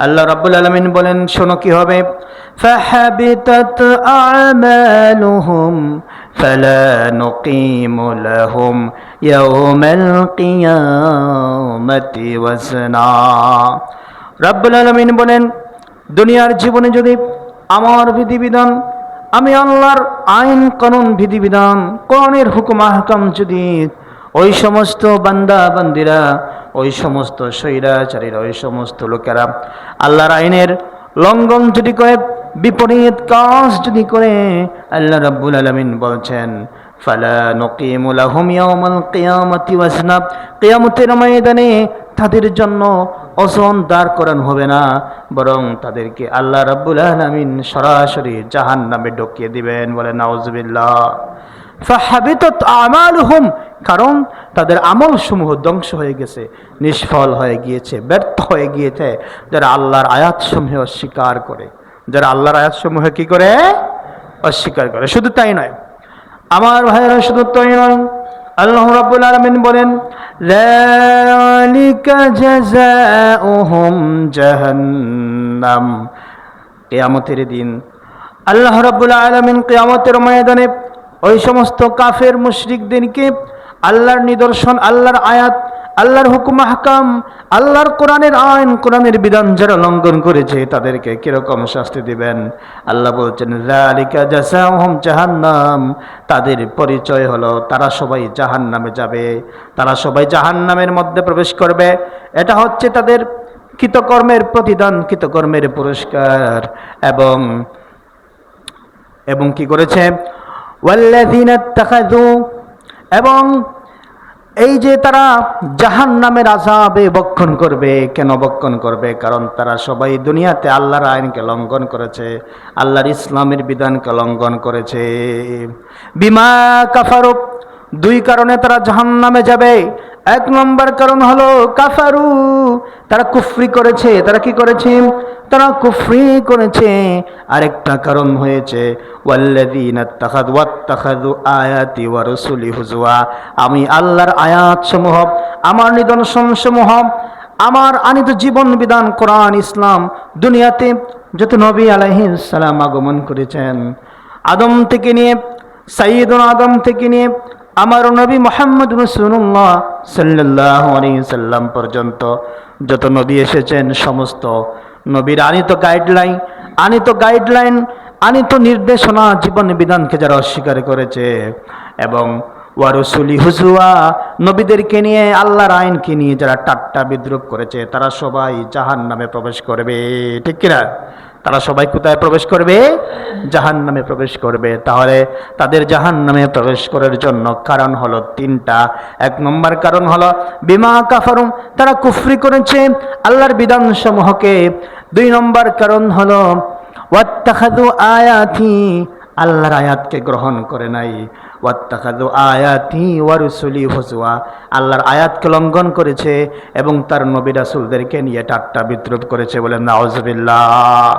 আল্লাহ রাব্বুল আলামিন বলেন, শোনো কি হবে। ফাহাবিতাত আমালুহুম ফালা নুকিমু লাহুম ইয়াওমাল কিয়ামাতি ওয়াজনা। রাব্বুল আলামিন বলেন, দুনিয়ার জীবনে যদি আমার বিধিবিধান, আমি আল্লাহর আইন কানুন বিধিবিধান, কোরআনের হুকুম আহকাম যদি ওই সমস্ত বান্দা বান্দিরা, ওই সমস্ত স্বৈরাচারীরা, ওই সমস্ত লোকেরা আল্লাহর আইনের লঙ্ঘন যদি করে, বিপরীত কাজ যদি করে, আল্লাহ রাব্বুল আলামিন বলছেন, ফালা নুকিমু লাহুম ইয়াওমাল কিয়ামাতি ওয়াজনা, কিয়ামতের ময়দানে তাদের জন্য ওজন দাঁড় করানো হবে না, বরং তাদেরকে আল্লাহ রাব্বুল আলামিন সরাসরি জাহান্নামে ঢুকিয়ে দিবেন। বলে নাউজুবিল্লাহ। ফাহাবিতাত আমালুহুম, কারণ তাদের আমল সমূহ ধ্বংস হয়ে গেছে, নিষ্ফল হয়ে গিয়েছে, ব্যর্থ হয়ে গিয়েছে, যারা আল্লাহর আয়াত সমূহ অস্বীকার করে, যারা আল্লাহর আয়াত সমূহ কি করে? অস্বীকার করে। শুধু তাই নয় আমার ভাইয়েরা, শুধু তাই নয়, আল্লাহ রাব্বুল আলামিন বলেন, যালিকা জাযাউহুম জাহান্নাম। কিয়ামতের দিন আল্লাহ রাব্বুল আলামিন কিয়ামতের ময়দানে ওই সমস্ত কাফের মুশরিকদেরকে আল্লাহর নিদর্শন, আল্লাহর আয়াত, আল্লাহর হুকুম আহকাম, আল্লাহর কোরআনের আইন, কোরআনের বিধান যারা লঙ্ঘন করেছে তাদেরকে কিরকম শাস্তি দিবেন। আল্লাহ বলছেন, যালিকা জাযাউহুম জাহান্নাম, তাদের পরিচয় হলো তারা সবাই জাহান্নামে যাবে, তারা সবাই জাহান্নামের মধ্যে প্রবেশ করবে। এটা হচ্ছে তাদের কৃতকর্মের প্রতিদান, কৃতকর্মের পুরস্কার। এবং কি করেছে? ওয়াল্লাযীনা ইত্তাখাযু, এবং এই যে তারা জাহান্নামের আযাবে বক্ষণ করবে। কেন বক্ষণ করবে? কারণ তারা সবাই দুনিয়াতে আল্লাহর আইনকে লঙ্ঘন করেছে, আল্লাহর ইসলামের বিধানকে লঙ্ঘন করেছে। বিমা কাফারু, দুই কারণে তারা জাহান্নামে যাবে। এক নম্বর কারণ হলো কাফারু, তারা কুফরি করেছে। তারা কি করেছে? তারা কুফরি করেছে। আরেকটা কারণ হয়েছে ওয়াল্লাযীনা ইত্তাখাযু আয়াতি ওয়া রাসূলি হুজুয়া, আমি আল্লাহর আয়াত সমূহ, আমার নিদর্শন সমূহ, আমার আনিত জীবন বিধান কোরআন ইসলাম, দুনিয়াতে যত নবী আলাইহিস সালাম আগমন করেছেন, আদম থেকে নিয়ে, সাইয়্যিদুনা আদম থেকে নিয়ে আমার নবী মুহাম্মদ রাসূলুল্লাহ সাল্লাল্লাহু আলাইহি সাল্লাম পর্যন্ত যত নবী এসেছেন, সমস্ত নবীর আনিত গাইডলাইন, আনিত নির্দেশনা, জীবন বিধানকে যারা অস্বীকার করেছে, এবং ওয়া রাসূলি হুজুয়া, নবীদেরকে নিয়ে, আল্লাহর আইনকে নিয়ে যারা ঠাট্টা বিদ্রূপ করেছে, তারা সবাই জাহান্নামে প্রবেশ করবে। ঠিক কিনা? তারা সবাই কোথায় প্রবেশ করবে? জাহান্নামে প্রবেশ করবে। তাহলে তাদের জাহান্নামে প্রবেশ করার জন্য কারণ হলো তিনটা। এক নম্বর কারণ হলো বিমা কাফারু, তারা কুফরি করেছে আল্লাহর বিধান সমূহকে। দুই নম্বর কারণ হলো ওয়াত্তাখাযু আয়াতি, আল্লাহর আয়াতকে গ্রহণ করে নাই। ওয়াত্তাখাযু আয়াতি ওয়া রাসূলি হুজুয়া, আল্লাহর আয়াতকে লঙ্ঘন করেছে এবং তার নবী রাসূলদেরকে নিয়ে ঠাট্টা বিদ্রূপ করেছে। বলেন নাউজুবিল্লাহ।